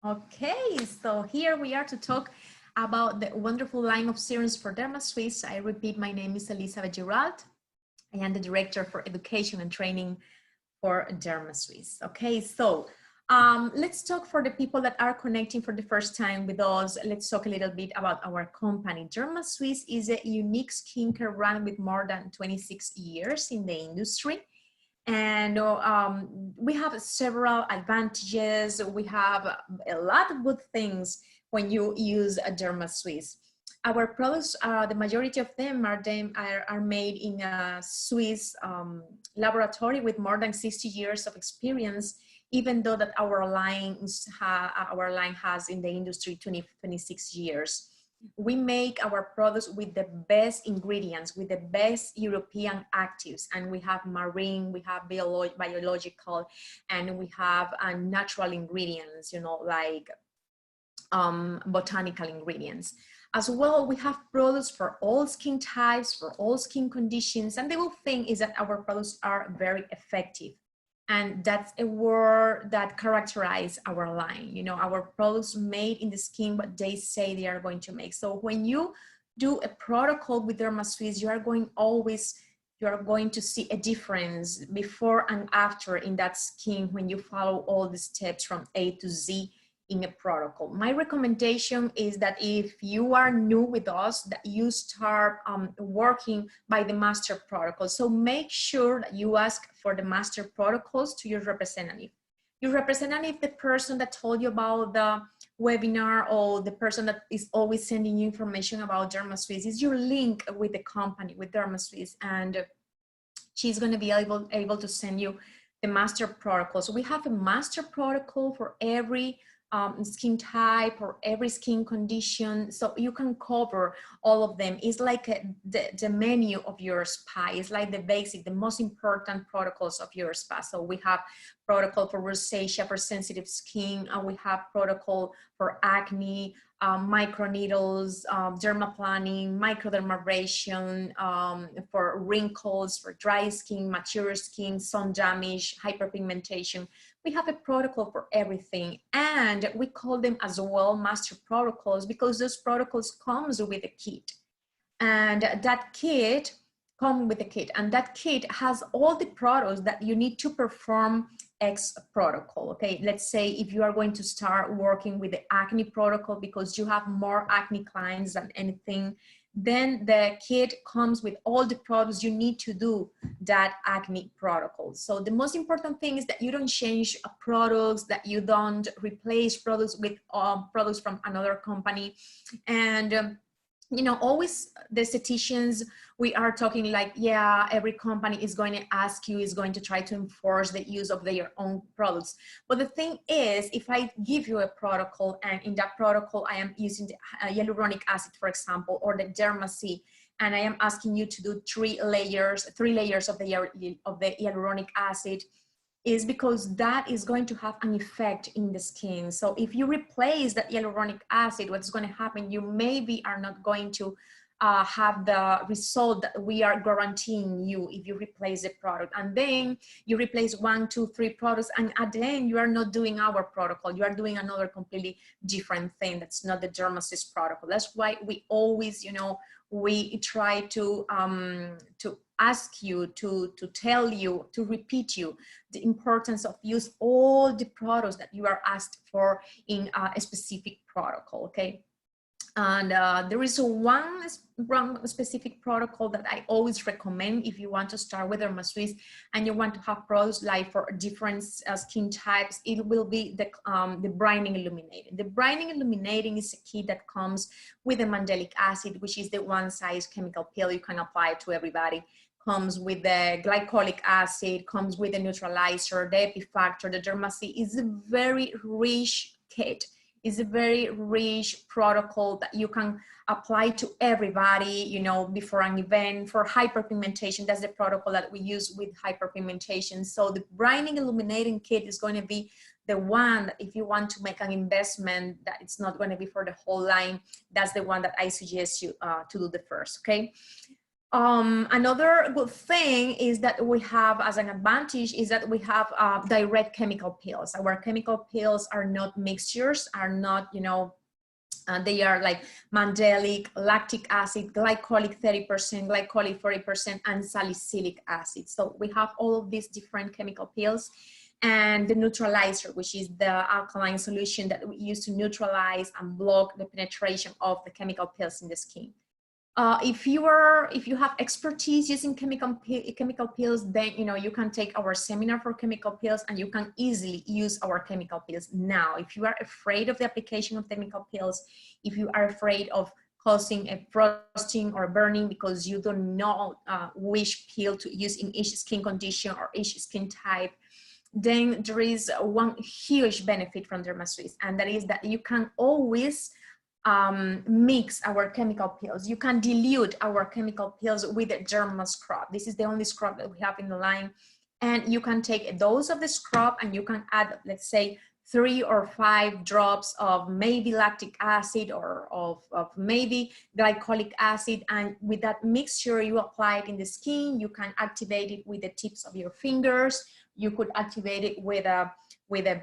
Okay, so here we are to talk about the wonderful line of serums for Dermaswiss. I repeat, my name is Elizabeth Giralt. I am the Director for Education and Training for Dermaswiss. Okay, so let's talk for the people that are connecting for the first time with us. Let's talk a little bit about our company. Dermaswiss is a unique skincare brand with more than 26 years in the industry. And we have several advantages. We have a lot of good things when you use a Dermaswiss. Our products, the majority of them are made in a Swiss laboratory with more than 60 years of experience, even though that our line has in the industry 26 years. We make our products with the best ingredients, with the best European actives, and we have marine, we have biological, and we have natural ingredients, you know, like botanical ingredients. As well, we have products for all skin types, for all skin conditions, and the good thing is that our products are very effective. And that's a word that characterizes our line. You know, our products made in the skin what they say they are going to make. So when you do a protocol with Dermaswiss, you are going to see a difference before and after in that skin when you follow all the steps from A to Z in a protocol. My recommendation is that if you are new with us, that you start working by the master protocol. So make sure that you ask for the master protocols to your representative. Your representative, the person that told you about the webinar, or the person that is always sending you information about Dermaswiss, is your link with the company, with Dermaswiss, and she's going to be able to send you the master protocol. So we have a master protocol for every skin type or every skin condition, so you can cover all of them. It's like the menu of your spa. It's like the basic, the most important protocols of your spa. So we have protocol for rosacea, for sensitive skin, and we have protocol for acne, microneedles, dermaplaning, microdermabrasion, for wrinkles, for dry skin, mature skin, sun damage, hyperpigmentation. We have a protocol for everything, and we call them as well master protocols because those protocols comes with a kit, and that kit and that kit has all the products that you need to perform X protocol. Okay, let's say if you are going to start working with the acne protocol because you have more acne clients than anything, then the kit comes with all the products you need to do that acne protocol. So the most important thing is that you don't change products, that you don't replace products with products from another company. And you know, always the estheticians, we are talking like, yeah, every company is going to ask you, is going to try to enforce the use of their own products. But the thing is, if I give you a protocol, and in that protocol, I am using the hyaluronic acid, for example, or the Derma C, and I am asking you to do three layers of the hyaluronic acid, is because that is going to have an effect in the skin. So if you replace that hyaluronic acid, what's going to happen, you maybe are not going to have the result that we are guaranteeing you if you replace the product. And then you replace 1, 2, 3 products, and at the end you are not doing our protocol, you are doing another completely different thing that's not the Dermaswiss protocol. That's why we always, you know, we try to ask you, to tell you, to repeat you the importance of use all the products that you are asked for in a specific protocol. Okay. And there is one specific protocol that I always recommend if you want to start with Dermaswiss and you want to have products like for different skin types. It will be the brightening illuminating. The brightening illuminating is a kit that comes with the mandelic acid, which is the one size chemical pill you can apply to everybody. Comes with the glycolic acid, comes with the neutralizer, the epifactor. The Derma C is a very rich kit. Is a very rich protocol that you can apply to everybody, you know, before an event. For hyperpigmentation, that's the protocol that we use with hyperpigmentation. So the brightening illuminating kit is going to be the one that if you want to make an investment, that it's not going to be for the whole line, that's the one that I suggest you to do the first, okay? Another good thing is that we have as an advantage is that we have direct chemical peels. Our chemical peels are not mixtures, are not, you know, they are like mandelic, lactic acid, glycolic 30%, glycolic 40%, and salicylic acid. So we have all of these different chemical peels, and the neutralizer, which is the alkaline solution that we use to neutralize and block the penetration of the chemical peels in the skin. If you have expertise using chemical peels, then you can take our seminar for chemical peels, and you can easily use our chemical peels. Now, if you are afraid of the application of chemical peels, if you are afraid of causing a frosting or burning because you don't know which peel to use in each skin condition or each skin type, then there is one huge benefit from Dermaswiss, and that is that you can always mix our chemical peels. You can dilute our chemical peels with a derma scrub. This is the only scrub that we have in the line. And you can take a dose of the scrub and you can add, let's say, 3 or 5 drops of maybe lactic acid or of maybe glycolic acid. And with that mixture, you apply it in the skin. You can activate it with the tips of your fingers. You could activate it with a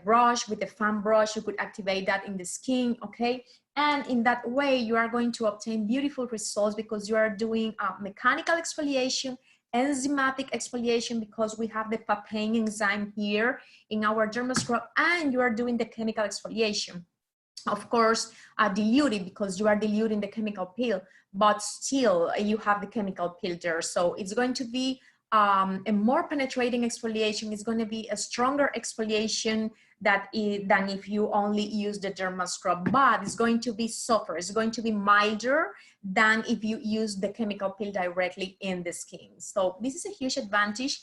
brush, with a fan brush. You could activate that in the skin, okay? And in that way, you are going to obtain beautiful results because you are doing mechanical exfoliation, enzymatic exfoliation, because we have the papain enzyme here in our derma scrub, and you are doing the chemical exfoliation. Of course, diluted because you are diluting the chemical peel, but still you have the chemical peel there. So it's going to be a more penetrating exfoliation. Is going to be a stronger exfoliation than if you only use the derma scrub, but it's going to be softer, it's going to be milder than if you use the chemical peel directly in the skin. So this is a huge advantage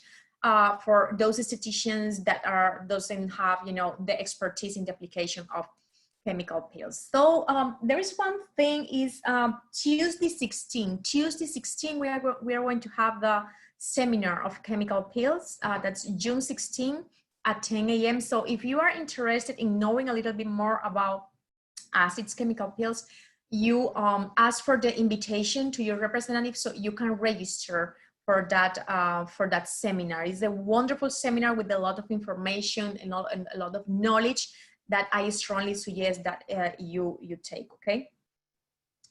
for those estheticians that doesn't have, the expertise in the application of chemical peels. So there is one thing is Tuesday 16, we are going to have the seminar of chemical peels. That's June 16 at 10 a.m. So if you are interested in knowing a little bit more about acids, chemical peels, you ask for the invitation to your representative so you can register for that seminar. It's a wonderful seminar with a lot of information and a lot of knowledge that I strongly suggest that you take, okay?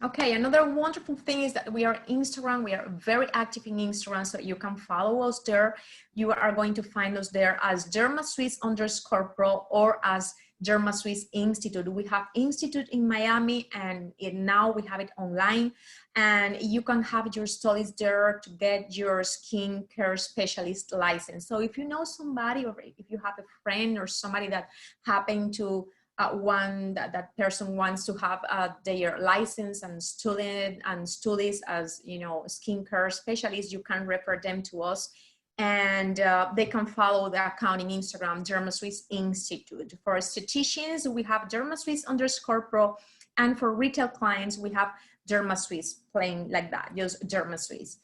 Okay, another wonderful thing is that we are Instagram. We are very active in Instagram, so you can follow us there. You are going to find us there as Dermaswiss_pro or as Dermaswiss Institute. We have Institute in Miami, and now we have it online. And you can have your studies there to get your skincare specialist license. So if you know somebody, or if you have a friend or somebody that happened to that person wants to have their license and studies as skincare specialists, you can refer them to us, and they can follow the account in Instagram, Dermaswiss Institute. For estheticians, we have Dermaswiss_pro, and for retail clients, we have Dermaswiss, plain like that, just Dermaswiss.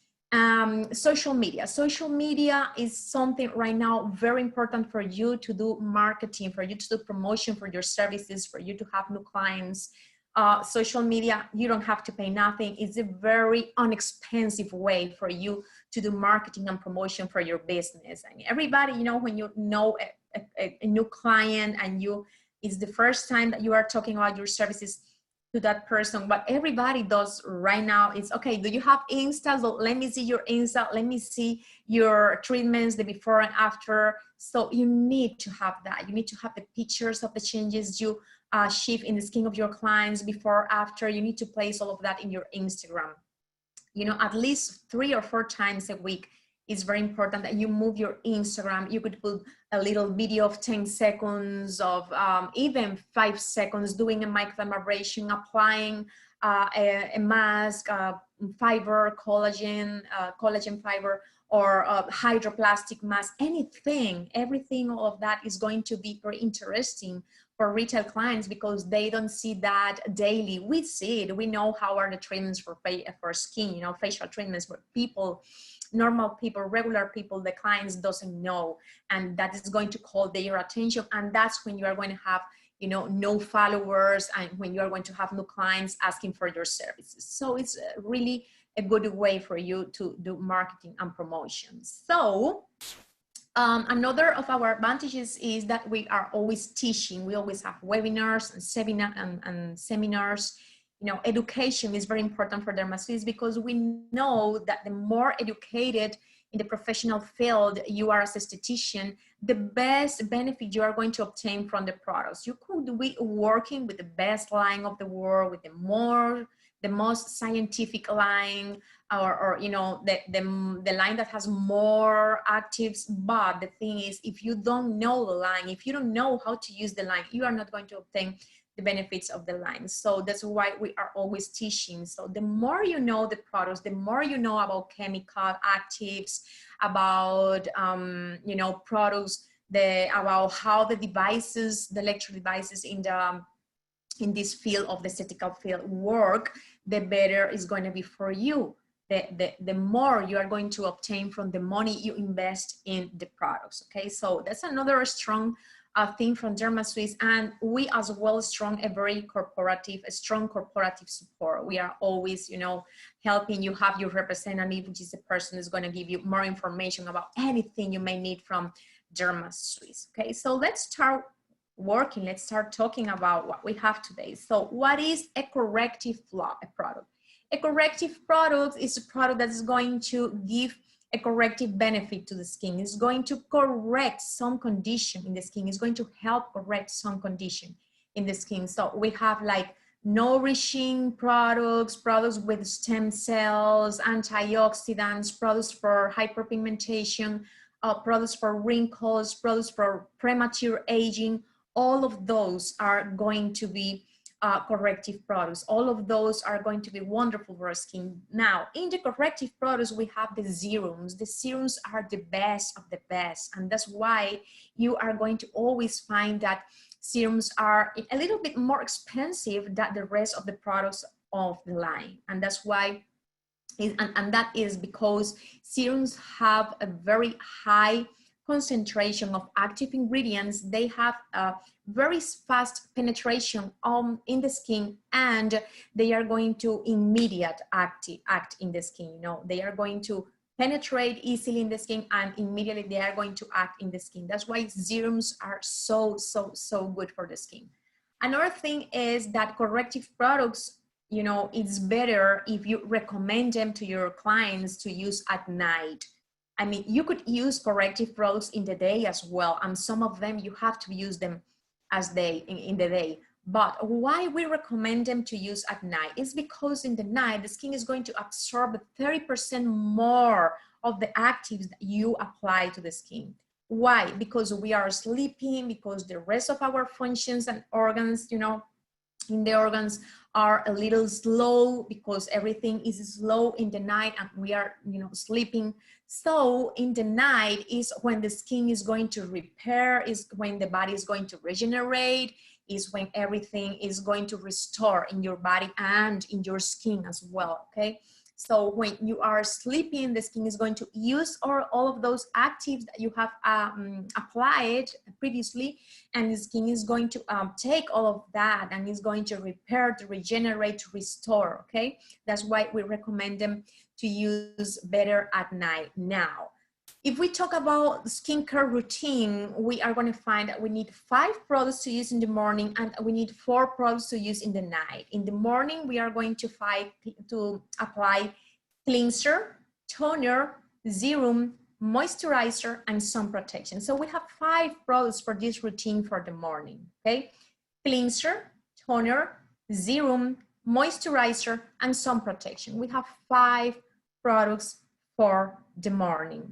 Social media is something right now very important for you to do marketing, for you to do promotion for your services, for you to have new clients. Social media, you don't have to pay nothing. It's a very inexpensive way for you to do marketing and promotion for your business. And everybody, when you know a new client and it's the first time that you are talking about your services to that person, what everybody does right now is, okay, do you have Insta? So let me see your Insta, let me see your treatments, the before and after. So you need to have that. You need to have the pictures of the changes you achieve in the skin of your clients before, after. You need to place all of that in your Instagram. At least 3 or 4 times a week. It's very important that you move your Instagram. You could put a little video of 10 seconds, of even 5 seconds, doing a microdermabrasion, applying a mask, fiber, collagen fiber, or hydroplastic mask, everything of that is going to be very interesting for retail clients because they don't see that daily. We see it. We know how are the treatments for skin, facial treatments for people, normal people, regular people, the clients doesn't know, and that is going to call their attention, and that's when you are going to have no followers, and when you are going to have no clients asking for your services. So it's really a good way for you to do marketing and promotions. So another of our advantages is that we are always teaching. We always have webinars and seminars. You know, education is very important for Dermaswiss because we know that the more educated in the professional field you are as a esthetician, the best benefit you are going to obtain from the products. You could be working with the best line of the world, with the most scientific line, or you know, the line that has more actives. But the thing is, if you don't know the line, if you don't know how to use the line, you are not going to obtain the benefits of the line. So that's why we are always teaching. So the more you know the products, the more you know about chemical actives, about you know, products, about how the devices, the electric devices in this field of the aesthetical field work, the better it's going to be for you. The more you are going to obtain from the money you invest in the products. Okay, so that's another strong thing from Dermaswiss, and we as well strong a strong corporative support. We are always, you know, helping you have your representative, which is the person who's going to give you more information about anything you may need from Dermaswiss. Okay, so let's start working. Let's start talking about what we have today. So what is a corrective product? A corrective product is a product that is going to give a corrective benefit to the skin. It's going to correct some condition in the skin. It's going to help correct some condition in the skin. So we have like nourishing products, products with stem cells, antioxidants, products for hyperpigmentation, products for wrinkles, products for premature aging. All of those are going to be corrective products. All of those are going to be wonderful for our skin. Now, in the corrective products, we have the serums. The serums are the best of the best, and that's why you are going to always find that serums are a little bit more expensive than the rest of the products of the line, and that's why. And that is because serums have a very high concentration of active ingredients. They have a very fast penetration in the skin, and they are going to immediate act in the skin. You know, they are going to penetrate easily in the skin, and immediately they are going to act in the skin. That's why serums are so good for the skin. Another thing is that corrective products, you know, it's better if you recommend them to your clients to use at night. I mean, you could use corrective products in the day as well, and some of them you have to use them as in the day. But why we recommend them to use at night is because in the night the skin is going to absorb 30% more of the actives that you apply to the skin. Why? Because we are sleeping, because the rest of our functions and organs, you know, in the organs are a little slow, because everything is slow in the night and we are, you know, sleeping. So in the night is when the skin is going to repair, is when the body is going to regenerate, is when everything is going to restore in your body and in your skin as well. Okay, so when you are sleeping, the skin is going to use all of those actives that you have applied previously, and the skin is going to take all of that and is going to repair, to regenerate, to restore. Okay, that's why we recommend them to use better at night. Now, if we talk about skincare routine, we are going to find that we need 5 products to use in the morning, and we need 4 products to use in the night. In the morning, we are going to apply cleanser, toner, serum, moisturizer, and sun protection. So we have 5 products for this routine for the morning. Okay, cleanser, toner, serum, moisturizer, and sun protection. We have 5 products for the morning.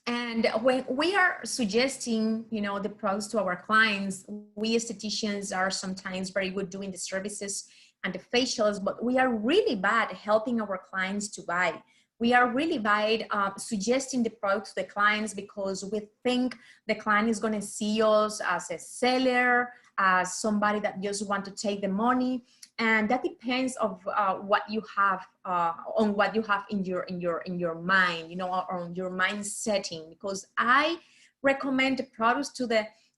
And when we are suggesting, you know, the products to our clients, we estheticians are sometimes very good doing the services and the facials, but we are really bad helping our clients to buy. We are really bad suggesting the product to the clients, because we think the client is going to see us as a seller, as somebody that just want to take the money. And that depends of what you have on what you have in your mind, you know, or on your mind setting. Because I recommend the products to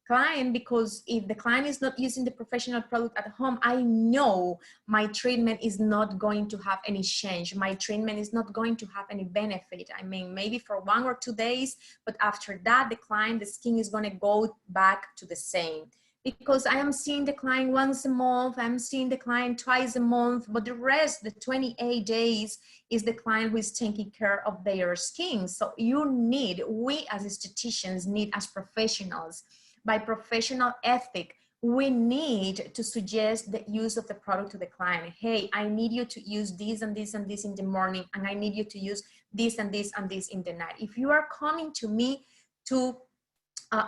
client, because if the client is not using the professional product at home, I know my treatment is not going to have any change. My treatment is not going to have any benefit. I mean, maybe for 1 or 2 days, but after that, the skin is going to go back to the same. Because I am seeing the client once a month, I'm seeing the client twice a month, but the rest, the 28 days, is the client who is taking care of their skin. So we as estheticians need, as professionals, by professional ethic, we need to suggest the use of the product to the client. Hey, I need you to use this and this and this in the morning, and I need you to use this and this and this in the night. If you are coming to me to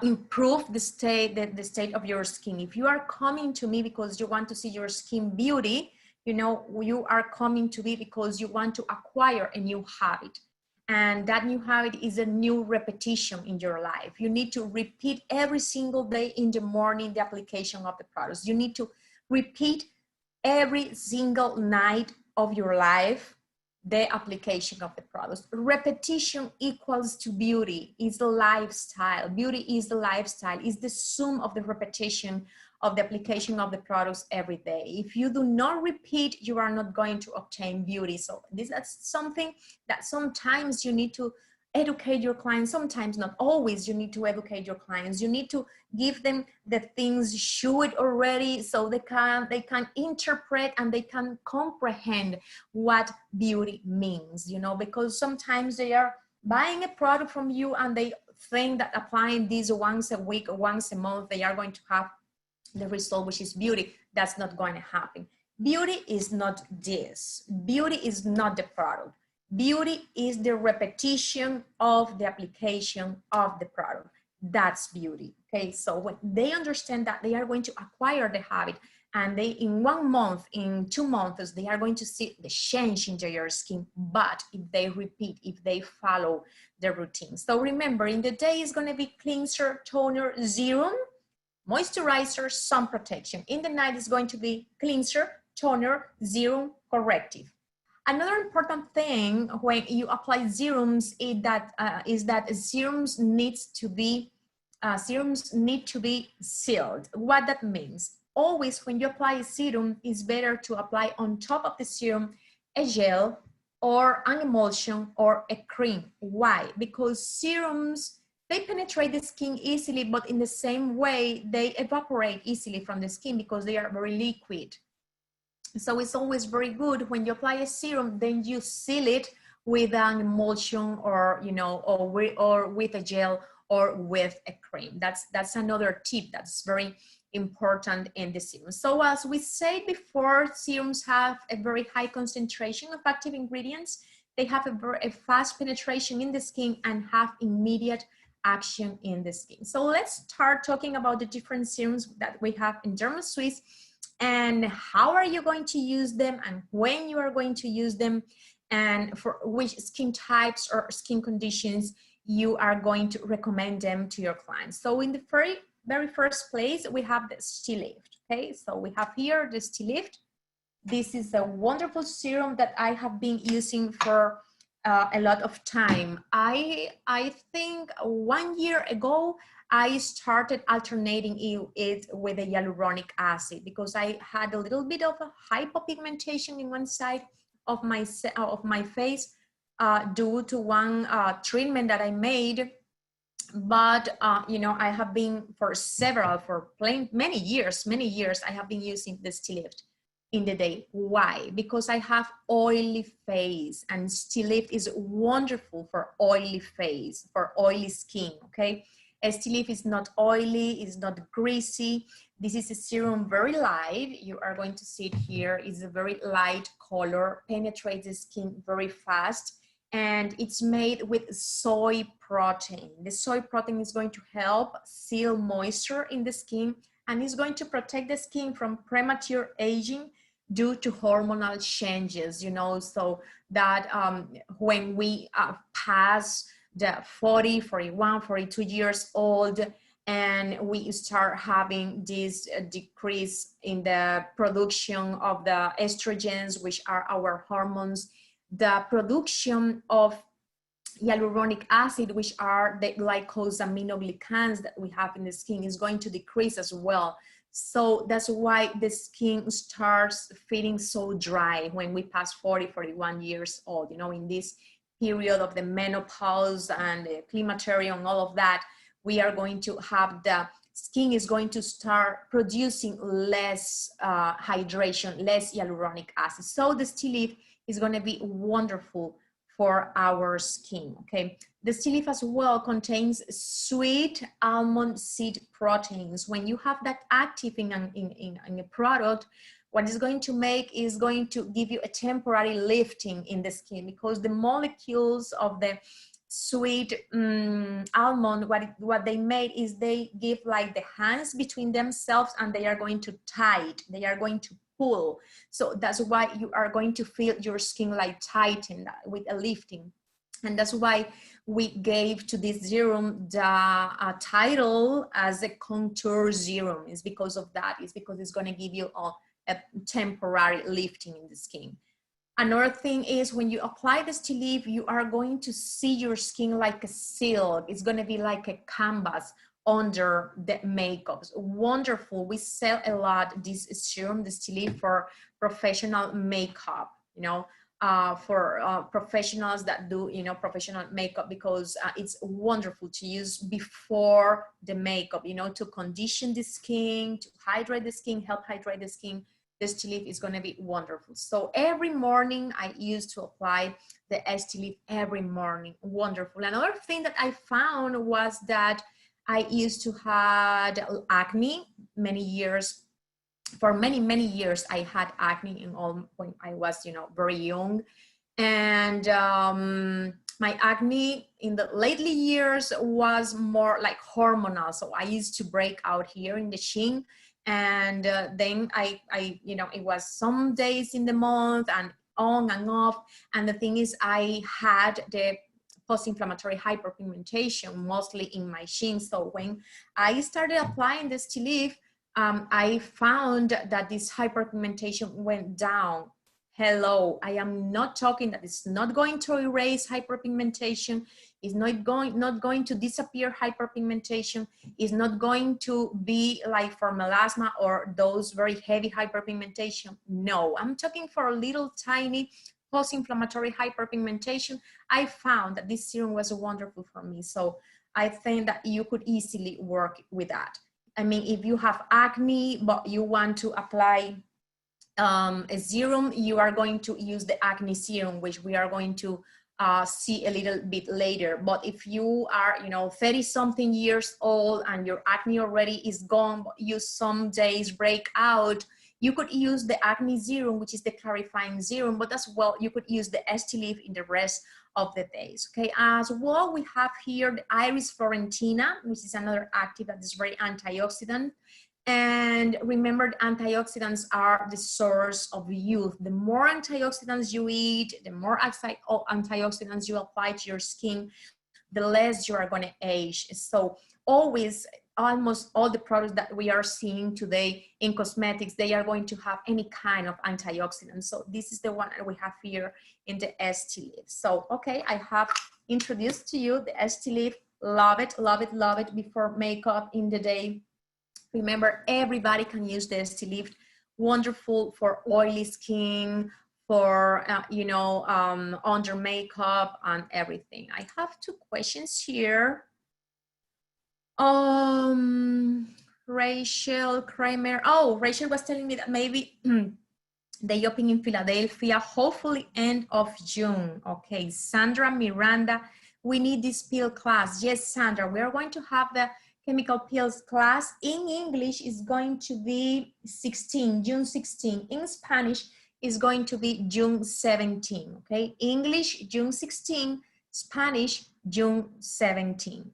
improve the state of your skin, if you are coming to me because you want to see your skin beauty, you know, you are coming to me because you want to acquire a new habit. And that new habit is a new repetition in your life. You need to repeat every single day in the morning the application of the products. You need to repeat every single night of your life the application of the products. Repetition equals to beauty. It's a lifestyle. Beauty is the lifestyle. It's the sum of the repetition of the application of the products every day. If you do not repeat, you are not going to obtain beauty. So that's something that sometimes you need to educate your clients. Sometimes, not always, you need to educate your clients. You need to give them the things should already, so they can interpret and they can comprehend what beauty means, you know, because sometimes they are buying a product from you and they think that applying this once a week or once a month, they are going to have the result, which is beauty. That's not going to happen. Beauty is not this. Beauty is not the product. Beauty is the repetition of the application of the product. That's beauty. Okay, so when they understand that, they are going to acquire the habit, and they, in 1 month, in 2 months, they are going to see the change in their skin. But if they repeat, if they follow the routine. So remember, in the day is going to be cleanser, toner, serum, moisturizer, sun protection. In the night is going to be cleanser, toner, serum, corrective. Another important thing when you apply serums is that serums need to be sealed. What that means? Always when you apply a serum, it's better to apply on top of the serum a gel or an emulsion or a cream. Why? Because serums, they penetrate the skin easily, but in the same way, they evaporate easily from the skin because they are very liquid. So it's always very good when you apply a serum, then you seal it with an emulsion, or, you know, or with a gel or with a cream. That's another tip that's very important in the serum. So as we said before, serums have a very high concentration of active ingredients. They have a fast penetration in the skin and have immediate action in the skin. So let's start talking about the different serums that we have in Dermaswiss, and how are you going to use them, and when you are going to use them, and for which skin types or skin conditions you are going to recommend them to your clients. So in the very first place, we have the Stilift. Okay, so we have here the Stilift. This is a wonderful serum that I have been using for a lot of time. I think 1 year ago, I started alternating it with a hyaluronic acid because I had a little bit of a hypopigmentation in one side of my face due to one treatment that I made. But you know, I have been for many years, I have been using the Stilift in the day. Why? Because I have oily face, and Stilift is wonderful for oily face, for oily skin. Okay, Stilift is not oily, it's not greasy. This is a serum, very light. You are going to see it here. It's a very light color, penetrates the skin very fast, and it's made with soy protein. The soy protein is going to help seal moisture in the skin, and is going to protect the skin from premature aging due to hormonal changes, you know, so that when we pass the 40, 41, 42 years old, and we start having this decrease in the production of the estrogens, which are our hormones, the production of hyaluronic acid, which are the glycosaminoglycans that we have in the skin, is going to decrease as well. So that's why the skin starts feeling so dry when we pass 40, 41 years old, you know, in this period of the menopause and the climaterium, all of that, we are going to have the skin is going to start producing less hydration, less hyaluronic acid. So the tea leaf is going to be wonderful for our skin, okay? The tea leaf as well contains sweet almond seed proteins. When you have that active in a product, what it's going to make is going to give you a temporary lifting in the skin, because the molecules of the sweet almond, what they made is they give like the hands between themselves, and they are going to tight, they are going to pull. So that's why you are going to feel your skin like tighten with a lifting. And that's why we gave to this serum the title as a contour serum. Is because of that. It's because it's going to give you a temporary lifting in the skin. Another thing is when you apply this tea leaf, you are going to see your skin like a silk. It's going to be like a canvas under the makeups. Wonderful. We sell a lot this serum, this tea leaf, for professional makeup, you know, for professionals that do, you know, professional makeup, because it's wonderful to use before the makeup, you know, to condition the skin, to hydrate the skin, help hydrate the skin. This tea leaf is going to be wonderful. So every morning I used to apply the tea leaf every morning. Wonderful. Another thing that I found was that I used to had acne many years. For many years I had acne in all when I was, you know, very young. And my acne in the lately years was more like hormonal. So I used to break out here in the chin. And then I, you know, it was some days in the month and on and off. And the thing is, I had the post-inflammatory hyperpigmentation mostly in my chin. So when I started applying this tea leaf, I found that this hyperpigmentation went down. Hello, I am not talking that it's not going to erase hyperpigmentation. It's not going to disappear hyperpigmentation. It's not going to be like for melasma or those very heavy hyperpigmentation. No, I'm talking for a little tiny post-inflammatory hyperpigmentation. I found that this serum was wonderful for me. So I think that you could easily work with that. I mean, if you have acne, but you want to apply a serum, you are going to use the acne serum, which we are going to see a little bit later. But if you are, you know, 30 something years old and your acne already is gone, but you some days break out, you could use the acne serum, which is the clarifying serum, but as well, you could use the tea leaf in the rest of the days. Okay, as well, we have here the Iris Florentina, which is another active that is very antioxidant. And remember, antioxidants are the source of youth. The more antioxidants you eat, the more antioxidants you apply to your skin, the less you are going to age. So always, almost all the products that we are seeing today in cosmetics, they are going to have any kind of antioxidant. So this is the one that we have here in the tea leaf. So, okay, I have introduced to you the tea leaf. Love it, love it, love it before makeup in the day. Remember, everybody can use the tea leaf. Wonderful for oily skin, for, you know, under makeup and everything. I have two questions here. Rachel Kramer. Oh, Rachel was telling me that maybe they open in Philadelphia, hopefully end of June. Okay, Sandra Miranda, we need this peel class. Yes, Sandra, we are going to have the chemical peels class. In English is going to be June 16. In Spanish is going to be June 17. Okay, English June 16, Spanish June 17.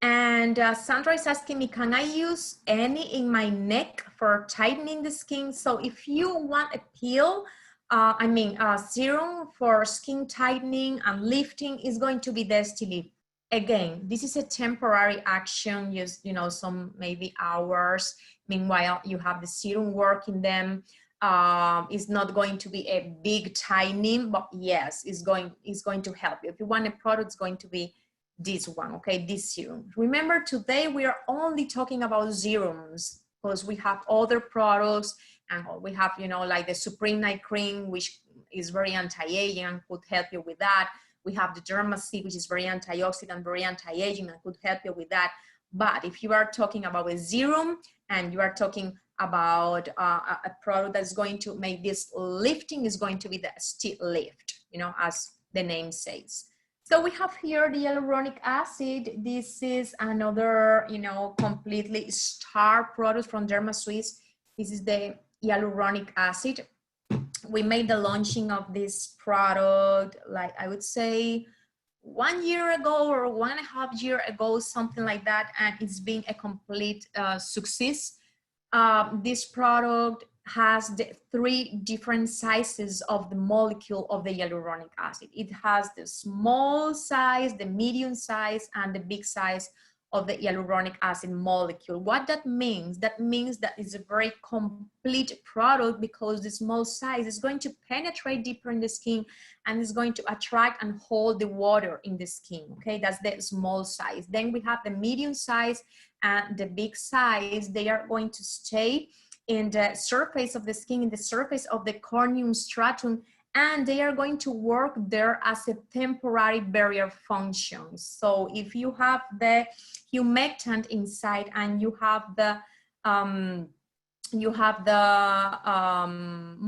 And Sandra is asking me, can I use any in my neck for tightening the skin? So if you want a peel, serum for skin tightening and lifting is going to be the tea leaf. Again, this is a temporary action, just, you know, some maybe hours. Meanwhile, you have the serum working them. It's not going to be a big tiny, but yes, it's going to help you. If you want a product, it's going to be this one, okay, this serum. Remember, today we are only talking about serums because we have other products, and we have, you know, like the Supreme Night Cream, which is very anti-aging and could help you with that. We have the Derma C, which is very antioxidant, very anti-aging, and could help you with that. But if you are talking about a serum and you are talking about a product that's going to make this lifting, is going to be the still lift, you know, as the name says. So we have here the hyaluronic acid. This is another, you know, completely star product from Dermaswiss. This is the hyaluronic acid. We made the launching of this product, like I would say 1 year ago or 1.5 years ago, something like that, and it's been a complete success. This product has the 3 different sizes of the molecule of the hyaluronic acid. It has the small size, the medium size, and the big size of the hyaluronic acid molecule. What that means? That means that it's a very complete product, because the small size is going to penetrate deeper in the skin and is going to attract and hold the water in the skin, okay? That's the small size. Then we have the medium size and the big size. They are going to stay in the surface of the skin, in the surface of the corneum stratum, and they are going to work there as a temporary barrier function. So if you have the humectant inside and you have the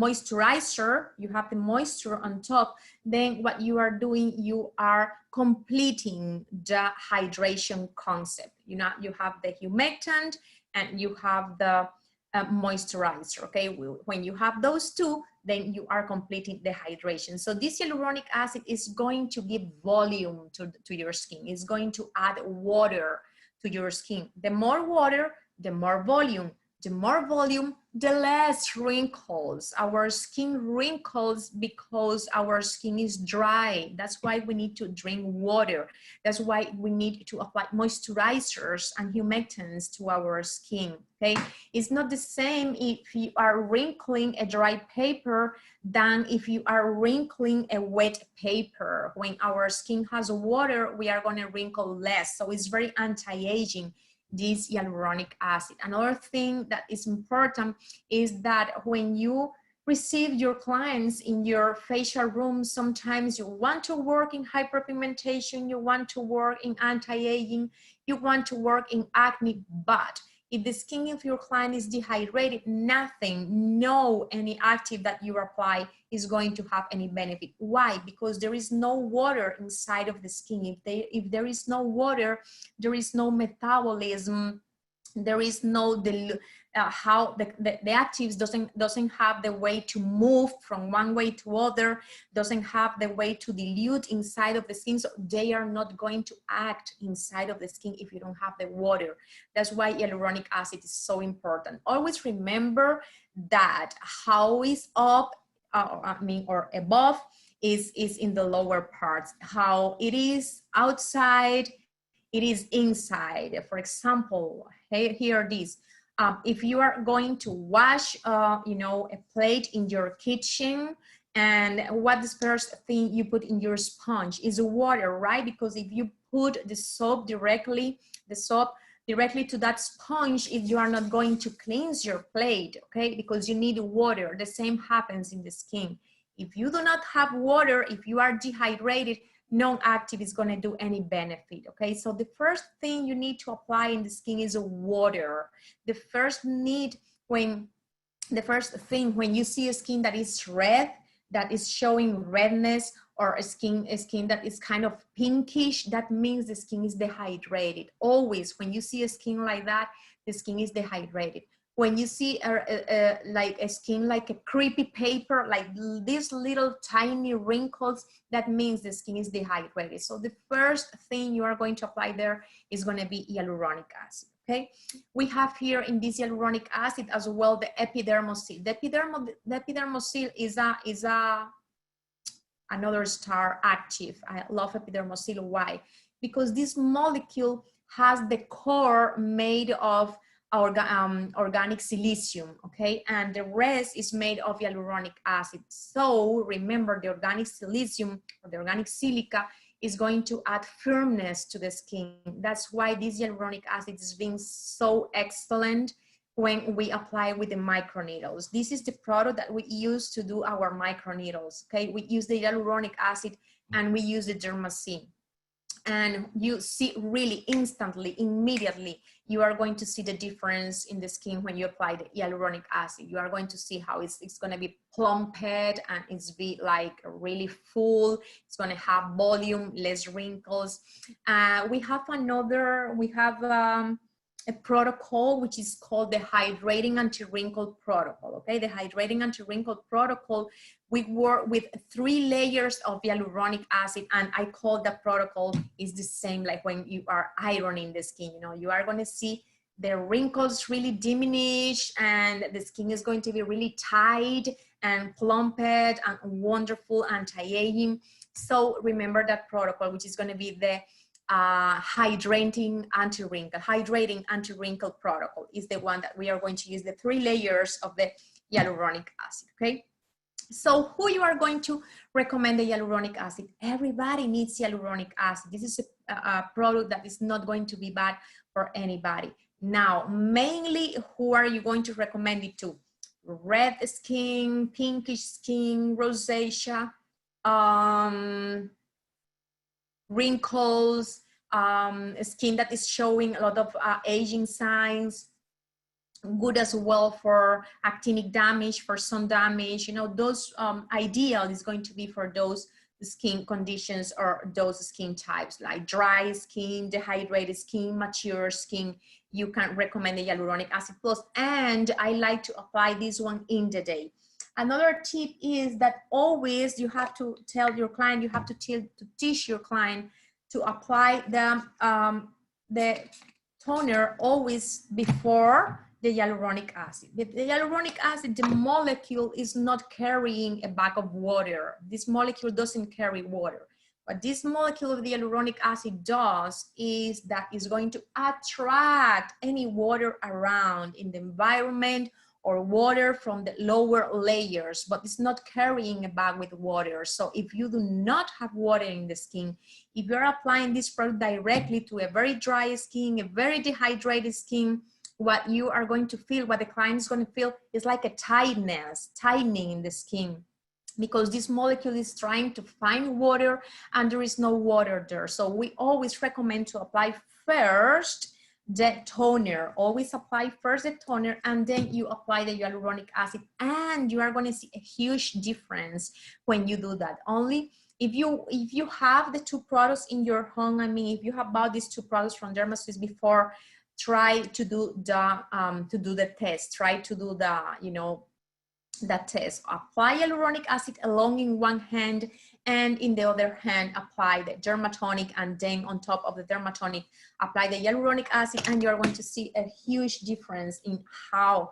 moisturizer, you have the moisture on top, then what you are doing, you are completing the hydration concept. You know, you have the humectant and you have the moisturizer, okay? When you have those two, then you are completing the hydration. So this hyaluronic acid is going to give volume to your skin. It's going to add water to your skin. The more water, the more volume. The more volume, the less wrinkles. Our skin wrinkles because our skin is dry. That's why we need to drink water. That's why we need to apply moisturizers and humectants to our skin, okay? It's not the same if you are wrinkling a dry paper than if you are wrinkling a wet paper. When our skin has water, we are gonna wrinkle less. So it's very anti-aging, this hyaluronic acid. Another thing that is important is that when you receive your clients in your facial room, sometimes you want to work in hyperpigmentation, you want to work in anti-aging, you want to work in acne, but if the skin of your client is dehydrated, nothing, no any active that you apply is going to have any benefit. Why? Because there is no water inside of the skin. If there is no water, there is no metabolism, there is no how the actives doesn't have the way to move from one way to other, doesn't have the way to dilute inside of the skin, so they are not going to act inside of the skin if you don't have the water. That's why hyaluronic acid is so important. Always remember that how is up, or above is in the lower parts. How it is outside, it is inside. For example, here this. If you are going to wash, you know, a plate in your kitchen, and what is the first thing you put in your sponge is water, right? Because if you put the soap directly to that sponge, if you are not going to cleanse your plate, okay? Because you need water. The same happens in the skin. If you do not have water, if you are dehydrated, non-active is going to do any benefit, okay? So the first thing you need to apply in the skin is water. The first thing when you see a skin that is red, that is showing redness, or a skin that is kind of pinkish, that means the skin is dehydrated. Always, when you see a skin like that, the skin is dehydrated. When you see like a skin like a creepy paper, like these little tiny wrinkles, that means the skin is dehydrated. So the first thing you are going to apply there is going to be hyaluronic acid, okay? We have here in this hyaluronic acid as well the epidermosil. The epidermosil is another star active. I love epidermosil. Why? Because this molecule has the core made of organic silicium, okay? And the rest is made of hyaluronic acid. So remember, the organic silicium or the organic silica is going to add firmness to the skin. That's why this hyaluronic acid is being so excellent when we apply with the microneedles. This is the product that we use to do our microneedles, okay? We use the hyaluronic acid and we use the Derma C. And you see really instantly, immediately, you are going to see the difference in the skin when you apply the hyaluronic acid. You are going to see how it's going to be plumped and it's be like really full. It's going to have volume, less wrinkles. We have a protocol which is called the Hydrating Anti-Wrinkle Protocol, okay? The Hydrating Anti-Wrinkle Protocol, we work with 3 layers of hyaluronic acid, and I call the protocol is the same like when you are ironing the skin, you know, you are gonna see the wrinkles really diminish and the skin is going to be really tight and plumped and wonderful anti-aging. So remember that protocol, which is gonna be the hydrating anti-wrinkle protocol is the one that we are going to use, the 3 layers of the hyaluronic acid, okay? So who you are going to recommend the hyaluronic acid? Everybody needs hyaluronic acid. This is a product that is not going to be bad for anybody. Now, mainly who are you going to recommend it to? Red skin, pinkish skin, rosacea, wrinkles, skin that is showing a lot of aging signs, good as well for actinic damage, for sun damage, you know, those ideal is going to be for those skin conditions or those skin types like dry skin, dehydrated skin, mature skin. You can recommend the hyaluronic acid plus, and I like to apply this one in the day. Another tip is that always you have to tell your client, you have to teach your client to apply the toner always before the hyaluronic acid. The hyaluronic acid, the molecule is not carrying a bag of water. This molecule doesn't carry water. What this molecule of the hyaluronic acid does is that it's going to attract any water around in the environment or water from the lower layers, but it's not carrying a bag with water. So if you do not have water in the skin, if you're applying this product directly to a very dry skin, a very dehydrated skin, what you are going to feel, what the client is going to feel is like a tightening in the skin, because this molecule is trying to find water and there is no water there. So we always recommend to apply first the toner. Always apply first the toner and then you apply the hyaluronic acid, and you are going to see a huge difference when you do that. Only if you have the 2 products in your home, I mean, if you have bought these 2 products from Dermaswiss before, try to do the test. Try to do the, you know, that test. Apply hyaluronic acid along in one hand, and in the other hand apply the dermatonic, and then on top of the dermatonic apply the hyaluronic acid, and you're going to see a huge difference in how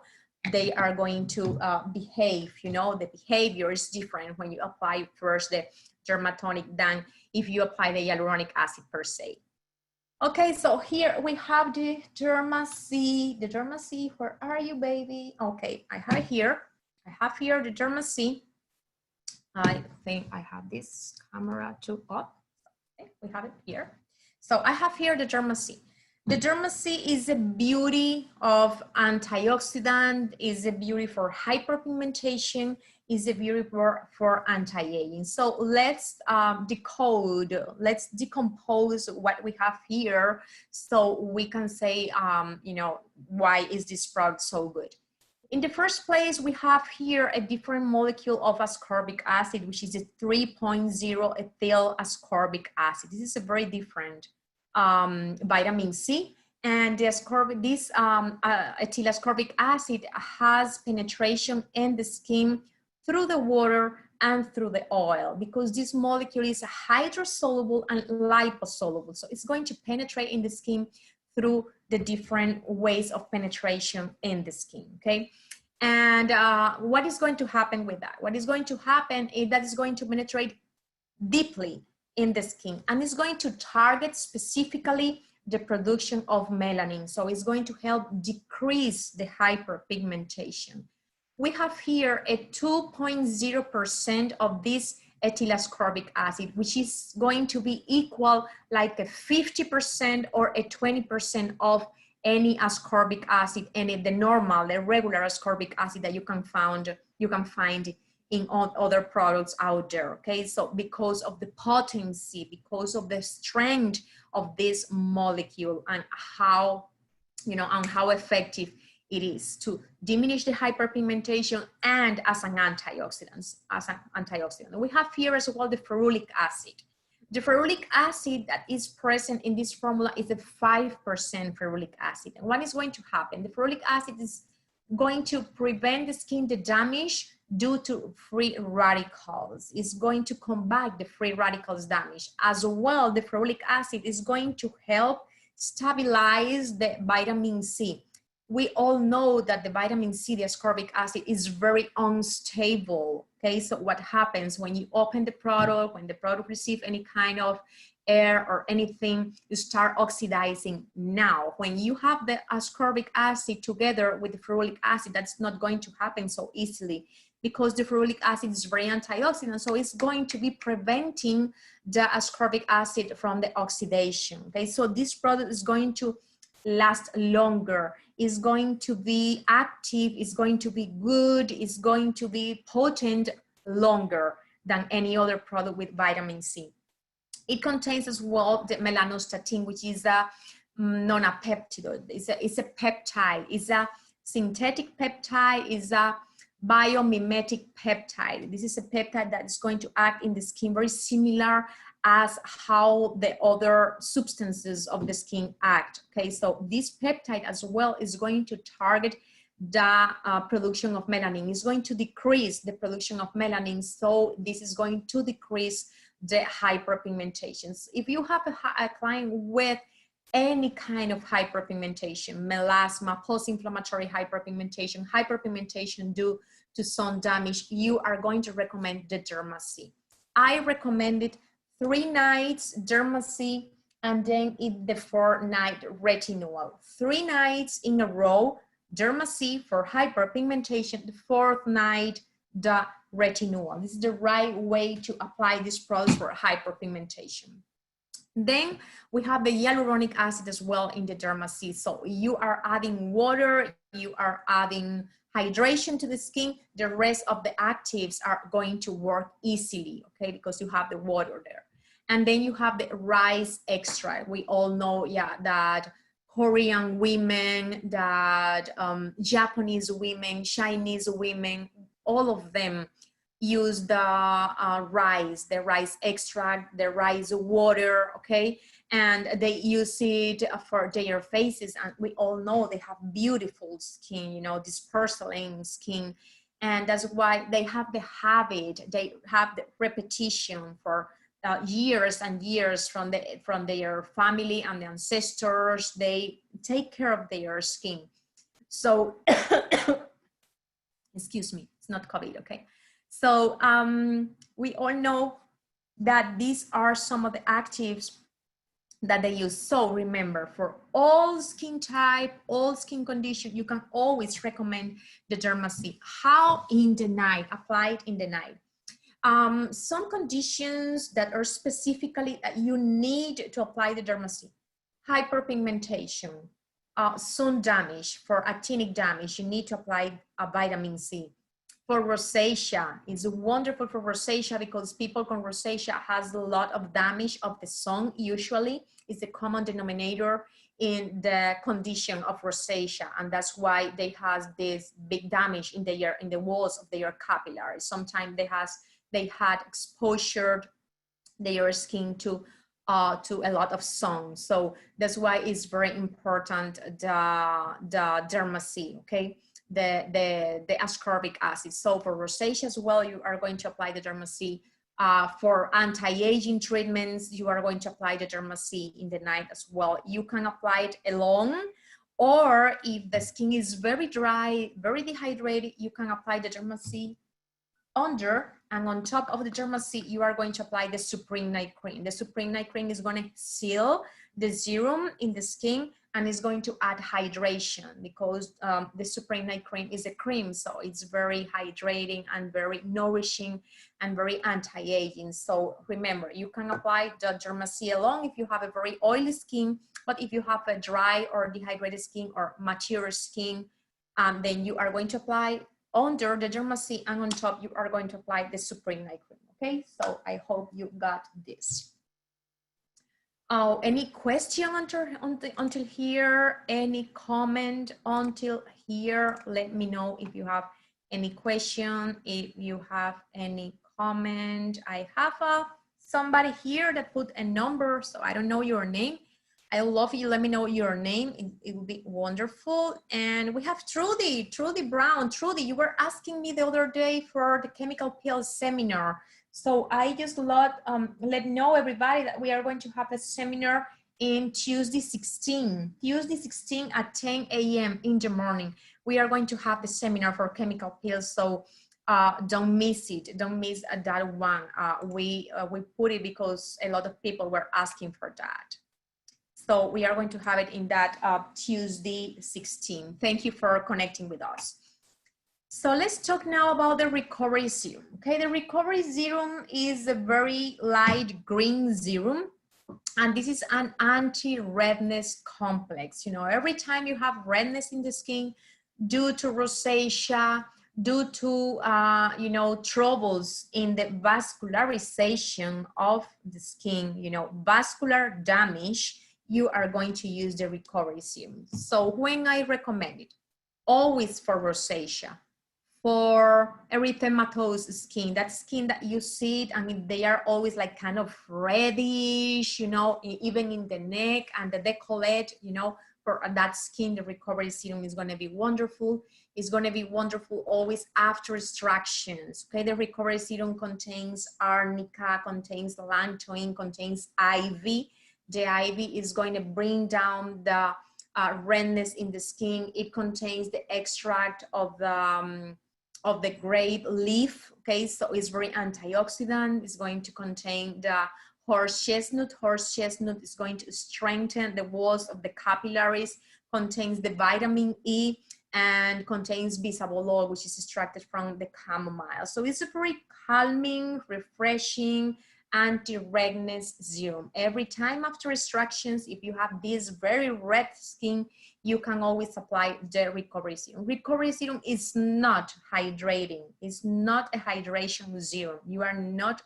they are going to behave. You know, the behavior is different when you apply first the dermatonic than if you apply the hyaluronic acid per se. Okay, so here we have the Derma C. The Derma C, where are you, baby? Okay, I have it here. I have here the Derma C. I think I have this camera too up. Okay, we have it here. So I have here the Derma C. The Derma C is a beauty of antioxidant, is a beauty for hyperpigmentation, is a beauty for anti-aging. So let's let's decompose what we have here so we can say, you know, why is this product so good? In the first place, we have here a different molecule of ascorbic acid, which is a 3.0 ethyl ascorbic acid. This is a very different vitamin C, and this ethyl ascorbic acid has penetration in the skin through the water and through the oil, because this molecule is hydrosoluble and liposoluble. So it's going to penetrate in the skin through the different ways of penetration in the skin, okay? And what is going to happen with that? What is going to happen is that it's going to penetrate deeply in the skin, and it's going to target specifically the production of melanin. So it's going to help decrease the hyperpigmentation. We have here a 2.0% of this ethyl ascorbic acid, which is going to be equal like a 50% or a 20% of any ascorbic acid, any the normal, the regular ascorbic acid that you can find in other products out there. Okay, so because of the potency, because of the strength of this molecule, and how, you know, and how effective it is to diminish the hyperpigmentation and as an antioxidant. We have here as well the ferulic acid. The ferulic acid that is present in this formula is the 5% ferulic acid. And what is going to happen? The ferulic acid is going to prevent the skin the damage due to free radicals. It's going to combat the free radicals damage. As well, the ferulic acid is going to help stabilize the vitamin C. We all know that the vitamin C, the ascorbic acid, is very unstable. Okay, so what happens when you open the product, when the product receives any kind of air or anything, you start oxidizing. Now, when you have the ascorbic acid together with the ferulic acid, that's not going to happen so easily, because the ferulic acid is very antioxidant, so it's going to be preventing the ascorbic acid from the oxidation. Okay, so this product is going to last longer, is going to be active, is going to be good, is going to be potent longer than any other product with vitamin C. It contains as well the melanostatin, which is a nonapeptide. It's a peptide. It's a synthetic peptide. It's a biomimetic peptide. This is a peptide that is going to act in the skin very similar as how the other substances of the skin act. Okay, so this peptide as well is going to target the production of melanin. It's going to decrease the production of melanin, so this is going to decrease the hyperpigmentations. If you have a client with any kind of hyperpigmentation, melasma, post-inflammatory hyperpigmentation, hyperpigmentation due to sun damage, you are going to recommend the Derma C. I recommend it 3 nights Derma C, and then the 4-night retinol. 3 nights in a row, Derma C for hyperpigmentation, the 4th night, the retinol. This is the right way to apply this product for hyperpigmentation. Then we have the hyaluronic acid as well in the Derma C. So you are adding water, you are adding hydration to the skin, the rest of the actives are going to work easily, okay, because you have the water there. And then you have the rice extract. We all know, yeah, that Korean women, that Japanese women, Chinese women, all of them use the rice extract, the rice water, okay? And they use it for their faces. And we all know they have beautiful skin, you know, this porcelain skin. And that's why they have the habit, they have the repetition for years and years from their family and the ancestors. They take care of their skin. So, excuse me, it's not COVID, okay? So we all know that these are some of the actives that they use. So remember, for all skin type, all skin condition, you can always recommend the Derma C. How? In the night, apply it in the night. Some conditions that are specifically that you need to apply the Derma C: hyperpigmentation, sun damage. For actinic damage, you need to apply a vitamin C. For rosacea, it's wonderful for rosacea because people con rosacea has a lot of damage of the sun. Usually, it's the common denominator in the condition of rosacea, and that's why they have this big damage in the walls of their capillaries. Sometimes they had exposure their skin to a lot of sun. So that's why it's very important the Derma C, okay? The ascorbic acid. So for rosacea as well, you are going to apply the Derma C. For anti-aging treatments, you are going to apply the Derma C in the night as well. You can apply it alone, or if the skin is very dry, very dehydrated, you can apply the Derma C under And on top of the Derma C, you are going to apply the Supreme Night Cream. The Supreme Night Cream is going to seal the serum in the skin and is going to add hydration because the Supreme Night Cream is a cream. So it's very hydrating and very nourishing and very anti-aging. So remember, you can apply the Derma C alone if you have a very oily skin, but if you have a dry or dehydrated skin or mature skin, then you are going to apply under the Derma C, and on top you are going to apply the Supreme Night Cream. Okay, so I hope you got this. Oh, any question until here? Any comment until here? Let me know if you have any question, if you have any comment. I have somebody here that put a number, so I don't know your name. I love you. Let me know your name. It would be wonderful. And we have Trudy Brown. Trudy, you were asking me the other day for the chemical peel seminar. So I just let know everybody that we are going to have a seminar in Tuesday 16 at 10 a.m. in the morning. We are going to have the seminar for chemical peels. So don't miss it. Don't miss that one. We put it because a lot of people were asking for that. So we are going to have it in that Tuesday 16. Thank you for connecting with us. So let's talk now about the recovery serum. Okay, the recovery serum is a very light green serum, and this is an anti-redness complex. You know, every time you have redness in the skin due to rosacea, due to you know, troubles in the vascularization of the skin, you know, vascular damage, you are going to use the recovery serum. So when I recommend it, always for rosacea, for erythematous skin, that skin that you see it, I mean, they are always like kind of reddish, you know, even in the neck and the décolleté, you know, for that skin, the recovery serum is going to be wonderful. It's going to be wonderful always after extractions. Okay, the recovery serum contains arnica, contains lantoin, contains IV. The IV is going to bring down the redness in the skin. It contains the extract of the grape leaf. Okay, so it's very antioxidant. It's going to contain the horse chestnut. Horse chestnut is going to strengthen the walls of the capillaries, contains the vitamin E, and contains bisabolol, which is extracted from the chamomile. So it's a very calming, refreshing, anti-redness serum. Every time after extractions, if you have this very red skin, you can always apply the recovery serum. Recovery serum is not hydrating. It's not a hydration serum. You are not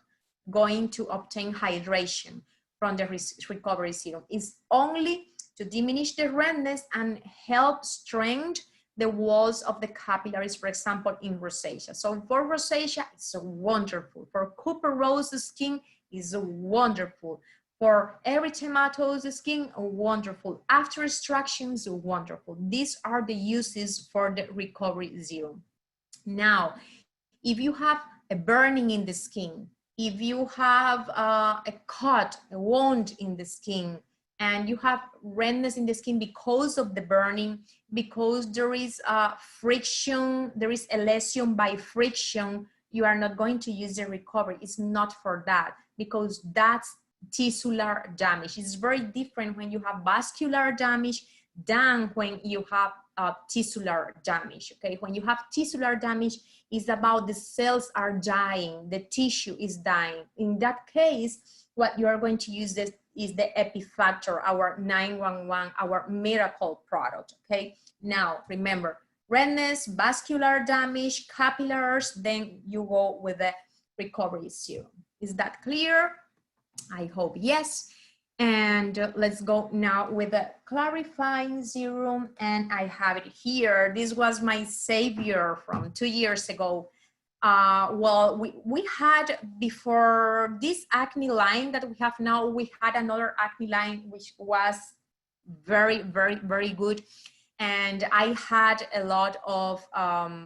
going to obtain hydration from the recovery serum. It's only to diminish the redness and help strengthen the walls of the capillaries, for example, in rosacea. So for rosacea, it's wonderful. For Cooper Rose skin, it's wonderful. For erythematous skin, wonderful. After extractions, wonderful. These are the uses for the recovery serum. Now, if you have a burning in the skin, if you have a cut, a wound in the skin, and you have redness in the skin because of the burning, because there is friction, there is a lesion by friction, you are not going to use the recovery. It's not for that, because that's tissular damage. It's very different when you have vascular damage than when you have tissular damage. Okay, when you have tissular damage, it's about the cells are dying, the tissue is dying. In that case, what you are going to use this is the Epifactor, our 911, our miracle product. Okay, now remember, redness, vascular damage, capillaries, then you go with the recovery serum. Is that clear? I hope yes. And let's go now with the clarifying serum, and I have it here. This was my savior from 2 years ago. Well, we had, before this acne line that we have now, we had another acne line which was very, very, very good. And I had a lot of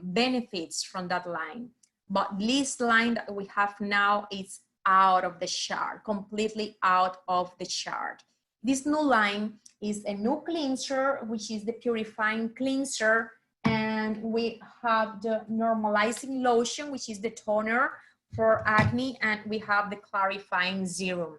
benefits from that line. But this line that we have now is out of the chart, completely out of the chart. This new line is a new cleanser, which is the purifying cleanser. And we have the normalizing lotion, which is the toner for acne, and we have the clarifying serum.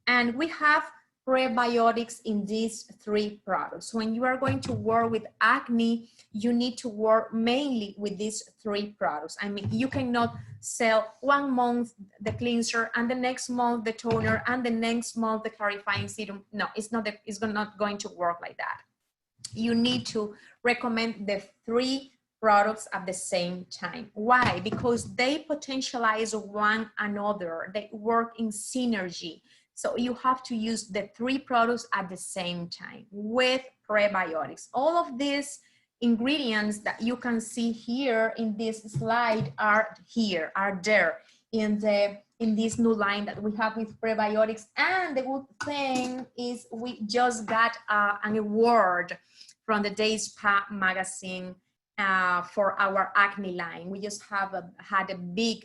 And we have prebiotics in these 3 products. When you are going to work with acne, you need to work mainly with these 3 products. I mean, you cannot sell 1 month the cleanser and the next month the toner and the next month the clarifying serum. No, it's not going to work like that. You need to recommend the 3 products at the same time. Why? Because they potentialize one another. They work in synergy. So you have to use the 3 products at the same time with prebiotics. All of these ingredients that you can see here in this slide are there in this new line that we have with prebiotics. And the good thing is we just got an award from the Day Spa magazine for our acne line. We just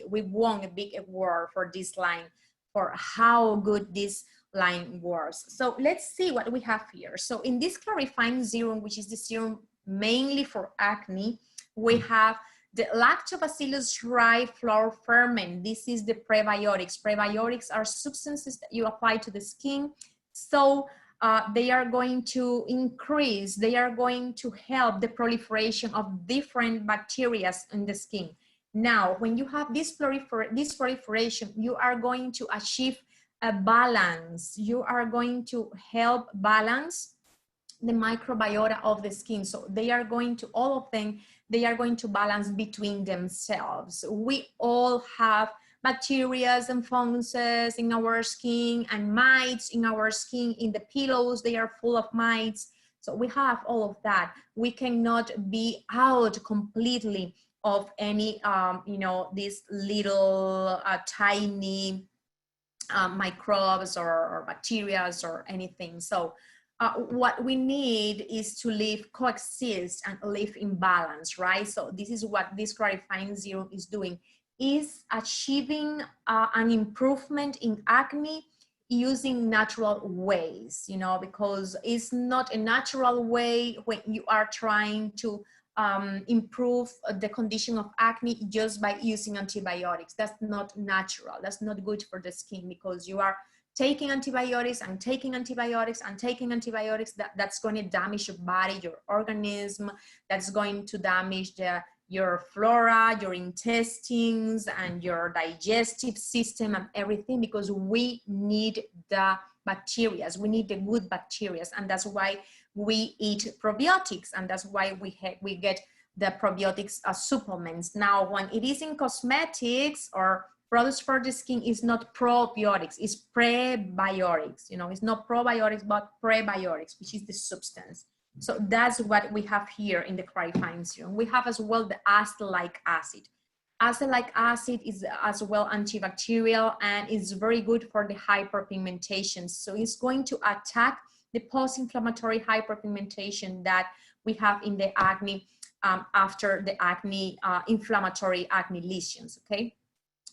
we won a big award for this line, for how good this line was. So let's see what we have here. So in this clarifying serum, which is the serum mainly for acne, we have the lactobacillus triflora ferment. This is the prebiotics. Prebiotics are substances that you apply to the skin. So they are going to increase, they are going to help the proliferation of different bacteria in the skin. Now, when you have this proliferation, you are going to achieve a balance. You are going to help balance the microbiota of the skin. So they are going to, all of them, they are going to balance between themselves. We all have bacteria and funguses in our skin and mites in our skin. In the pillows, they are full of mites. So we have all of that. We cannot be out completely of any, these little tiny microbes or bacteria or anything. So what we need is to coexist and live in balance, right? So this is what this clarifying serum is doing, is achieving an improvement in acne using natural ways, because it's not a natural way when you are trying to improve the condition of acne just by using antibiotics. That's not natural. That's not good for the skin, because you are taking antibiotics and taking antibiotics and taking antibiotics. That's going to damage your body, your organism. That's going to damage your flora, your intestines, and your digestive system and everything, because we need the bacteria. We need the good bacteria, and that's why we eat probiotics, and that's why we get the probiotics supplements. Now, when it is in cosmetics or products for the skin, is not probiotics, it's prebiotics. It's not probiotics, but prebiotics, which is the substance. So that's what we have here in the clarifying serum. We have as well the azelaic acid. Azelaic acid is as well antibacterial and is very good for the hyperpigmentation. So it's going to attack the post-inflammatory hyperpigmentation that we have in the acne after the acne, inflammatory acne lesions, okay?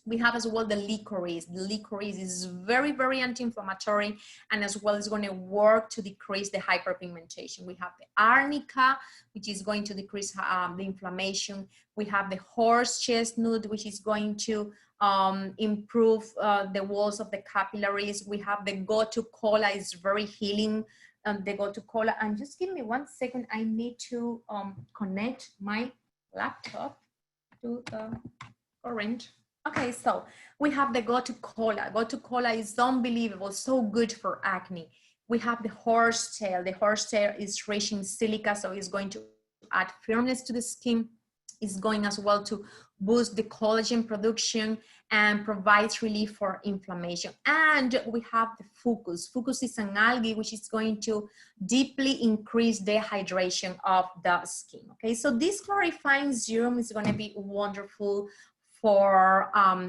We have as well the licorice. The licorice is very, very anti-inflammatory, and as well is going to work to decrease the hyperpigmentation. We have the arnica, which is going to decrease the inflammation. We have the horse chestnut, which is going to improve the walls of the capillaries. We have the gotu kola, is very healing. The gotu kola, and just give me 1 second. I need to connect my laptop to the current. Okay, so we have the gotu kola. Gotu kola is unbelievable, so good for acne. We have the horsetail. The horsetail is rich in silica, so it's going to add firmness to the skin. It's going as well to boost the collagen production and provides relief for inflammation. And we have the fucus. Fucus is an algae which is going to deeply increase the hydration of the skin. Okay, so this clarifying serum is going to be wonderful for acne.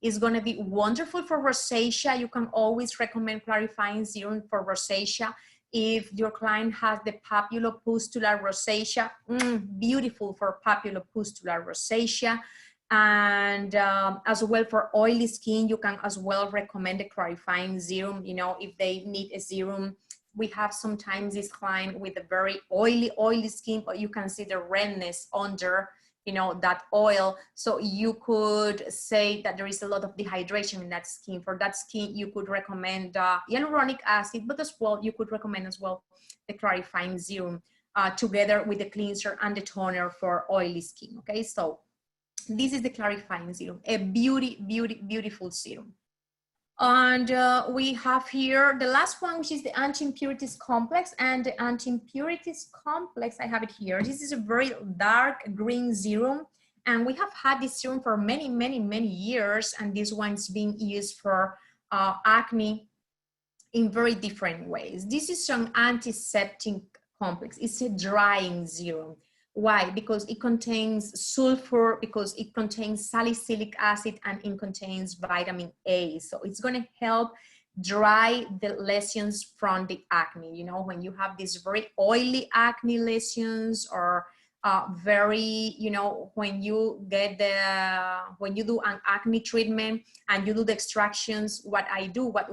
It's going to be wonderful for rosacea. You can always recommend clarifying serum for rosacea. If your client has the papulopustular rosacea, beautiful for papulopustular rosacea. And as well for oily skin, you can as well recommend a clarifying serum. If they need a serum, we have sometimes this client with a very oily skin, but you can see the redness under. you know, that oil. So you could say that there is a lot of dehydration in that skin. For that skin, you could recommend hyaluronic acid, but as well, you could recommend as well the clarifying serum together with the cleanser and the toner for oily skin. Okay, so this is the clarifying serum, a beautiful serum. And we have here the last one, which is the Anti-Impurities Complex. And the Anti-Impurities Complex, I have it here. This is a very dark green serum. And we have had this serum for many years. And this one's being used for acne in very different ways. This is an antiseptic complex. It's a drying serum. Why? Because it contains sulfur, because it contains salicylic acid, and it contains vitamin A. So it's going to help dry the lesions from the acne. You know, when you have these very oily acne lesions, or very, you know, when you get when you do an acne treatment and you do the extractions, what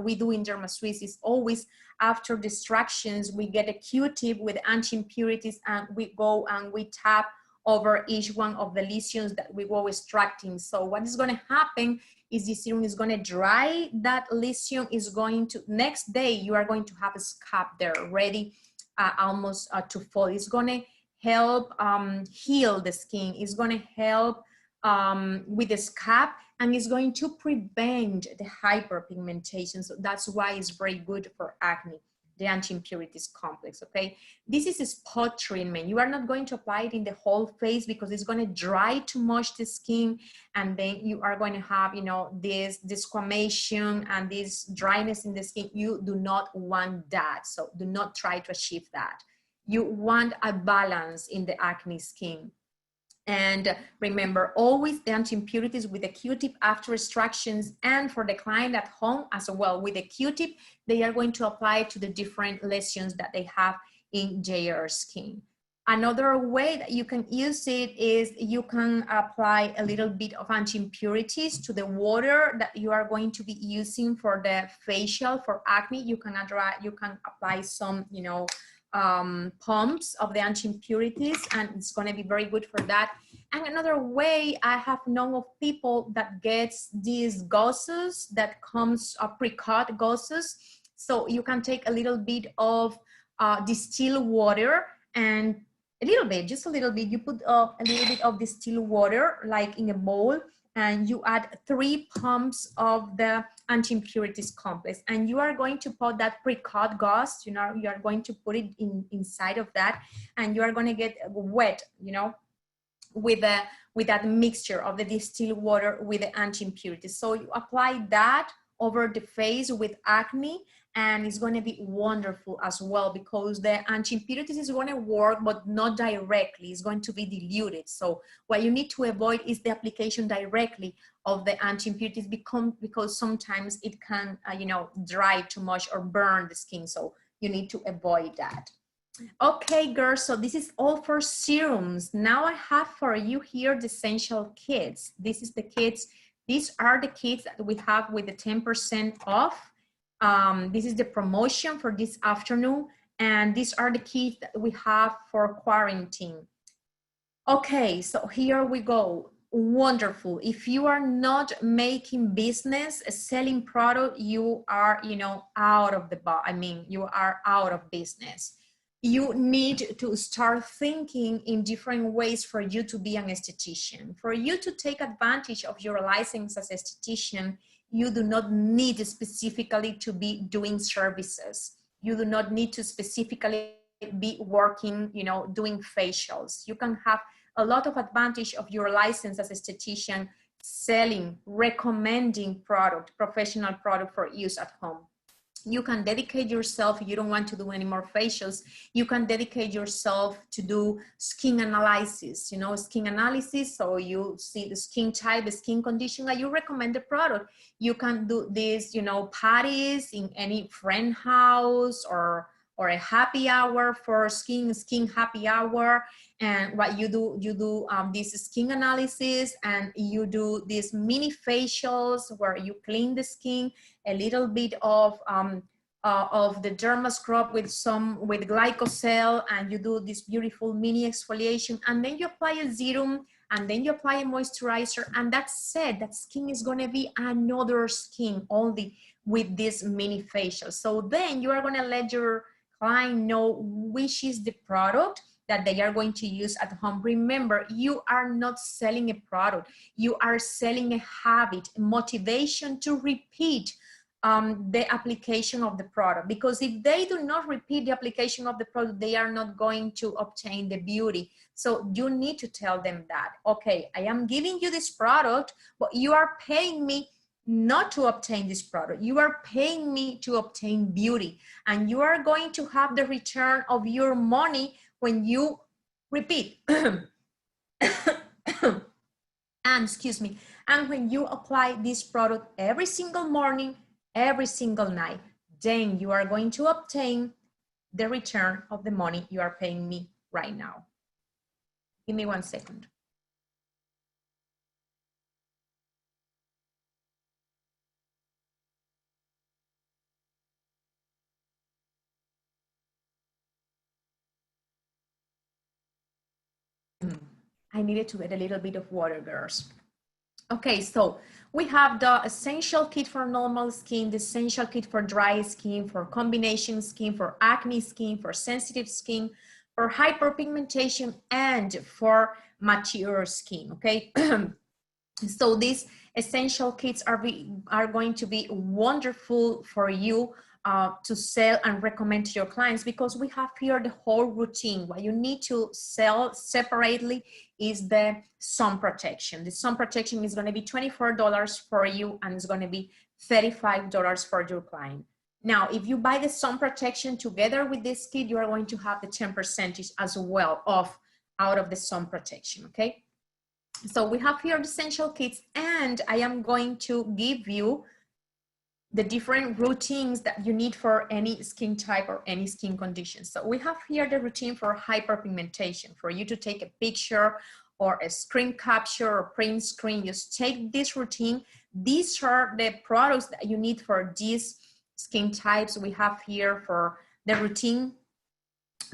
we do in Dermaswiss is always after the extractions, we get a Q-tip with anti-impurities and we go and we tap over each one of the lesions that we go extracting. So what is going to happen is the serum is going to dry that lesion. Is going to, next day you are going to have a scab there ready almost to fall. It's going to help heal the skin. It's going to help with the scab, and it's going to prevent the hyperpigmentation. So that's why it's very good for acne, the anti-impurities complex. Okay, this is a spot treatment. You are not going to apply it in the whole face because it's going to dry too much the skin, and then you are going to have, you know, this desquamation and this dryness in the skin. You do not want that, so do not try to achieve that. You want a balance in the acne skin. And remember, always the anti-impurities with the Q-tip after extractions, and for the client at home as well with the Q-tip, they are going to apply it to the different lesions that they have in their skin. Another way that you can use it is you can apply a little bit of anti-impurities to the water that you are going to be using for the facial for acne. You can apply some, you know, pumps of the anti-impurities, and it's going to be very good for that. And another way, I have known of people that gets these gauzes that comes pre-cut gauzes. So you can take a little bit of distilled water, and a little bit, just a little bit, you put a little bit of distilled water like in a bowl, and you add 3 pumps of the anti-impurities complex, and you are going to put that pre-cut gauze, you know, you are going to put it inside of that, and you are going to get wet, you know, with that mixture of the distilled water with the anti-impurities. So you apply that over the face with acne, and it's going to be wonderful as well, because the anti-impurities is going to work, but not directly. It's going to be diluted. So what you need to avoid is the application directly of the anti-impurities, because sometimes it can, you know, dry too much or burn the skin. So you need to avoid that. Okay, girls, so this is all for serums. Now I have for you here the essential kits. This is the kits. These are the kits that we have with the 10% off. This is the promotion for this afternoon, and these are the kits that we have for quarantine. Okay, so here we go. Wonderful. If you are not making business, selling product, you are, you know, out of the box. I mean, you are out of business. You need to start thinking in different ways for you to be an esthetician. For you to take advantage of your license as esthetician, you do not need specifically to be doing services. You do not need to specifically be working, you know, doing facials. You can have a lot of advantage of your license as esthetician, selling, recommending product, professional product for use at home. You can dedicate yourself, if you don't want to do any more facials, you can dedicate yourself to do skin analysis, you know, skin analysis. So you see the skin type, the skin condition, and you recommend the product. You can do this, you know, parties in any friend house, or a happy hour for skin happy hour. And what you do this skin analysis, and you do these mini facials where you clean the skin, a little bit of of the derma scrub with glycosol, and you do this beautiful mini exfoliation, and then you apply a serum, and then you apply a moisturizer, and that's it. That skin is going to be another skin only with this mini facial. So then you are going to let your client know which is the product that they are going to use at home. Remember, you are not selling a product, you are selling a habit, motivation to repeat the application of the product, because if they do not repeat the application of the product, they are not going to obtain the beauty. So you need to tell them that, okay, I am giving you this product, but you are paying me not to obtain this product. You are paying me to obtain beauty, and you are going to have the return of your money when you repeat. And excuse me, and when you apply this product every single morning, every single night, then you are going to obtain the return of the money you are paying me right now. Give me 1 second. I needed to get a little bit of water, girls. Okay, so we have the essential kit for normal skin, the essential kit for dry skin, for combination skin, for acne skin, for sensitive skin, for hyperpigmentation, and for mature skin, okay? So these essential kits are going to be wonderful for you to sell and recommend to your clients, because we have here the whole routine. What you need to sell separately is the sun protection. The sun protection is going to be $24 for you, and it's going to be $35 for your client. Now, if you buy the sun protection together with this kit, you are going to have the 10% as well off out of the sun protection, okay? So we have here the essential kits, and I am going to give you the different routines that you need for any skin type or any skin condition. So we have here the routine for hyperpigmentation, for you to take a picture or a screen capture or print screen. Just take this routine. These are the products that you need for these skin types. We have here for the routine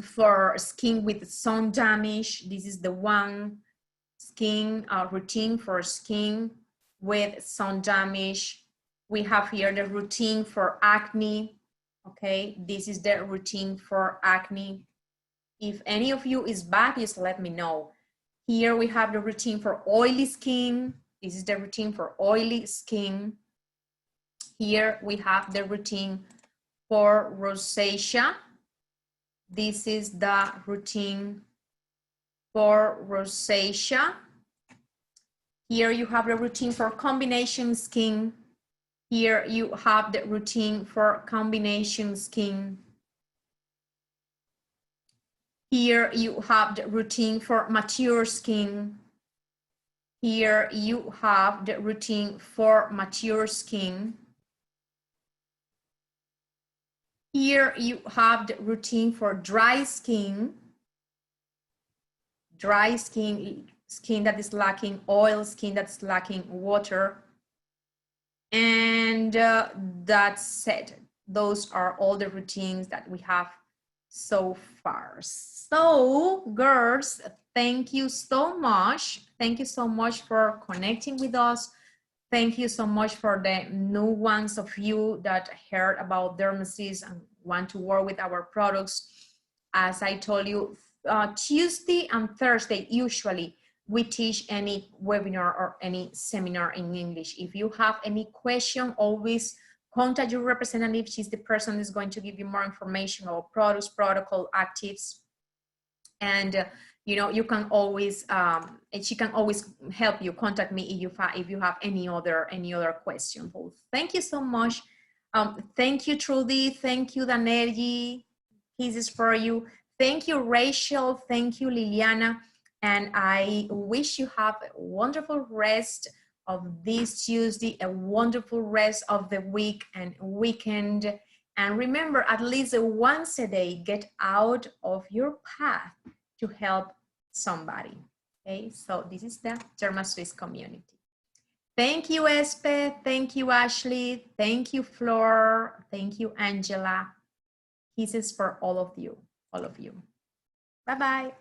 for skin with sun damage. This is the one. Skin routine for skin with sun damage. We have here the routine for acne. Okay, this is the routine for acne. If any of you is bad, just let me know. Here we have the routine for oily skin. This is the routine for oily skin. Here we have the routine for rosacea. This is the routine for rosacea. Here you have the routine for combination skin. Here you have the routine for combination skin. Here you have the routine for mature skin. Here you have the routine for mature skin. Here you have the routine for dry skin. Dry skin, skin that is lacking oil, skin that's lacking water. And that's it. Those are all the routines that we have so far. So girls, thank you so much. Thank you so much for connecting with us. Thank you so much for the new ones of you that heard about Dermaswiss and want to work with our products. As I told you, Tuesday and Thursday, usually we teach any webinar or any seminar in English. If you have any question, always contact your representative. She's the person who's going to give you more information about products, protocol, actives. And you know, you can always, and she can always help you. Contact me if you have any other question. Well, thank you so much. Thank you, Trudy. Thank you, Danergy. Kisses for you. Thank you, Rachel. Thank you, Liliana. And I wish you have a wonderful rest of this Tuesday, a wonderful rest of the week and weekend. And remember, at least once a day, get out of your path to help somebody. Okay, so this is the Dermaswiss community. Thank you, Espe. Thank you, Ashley. Thank you, Flor. Thank you, Angela. Kisses for all of you. Bye-bye.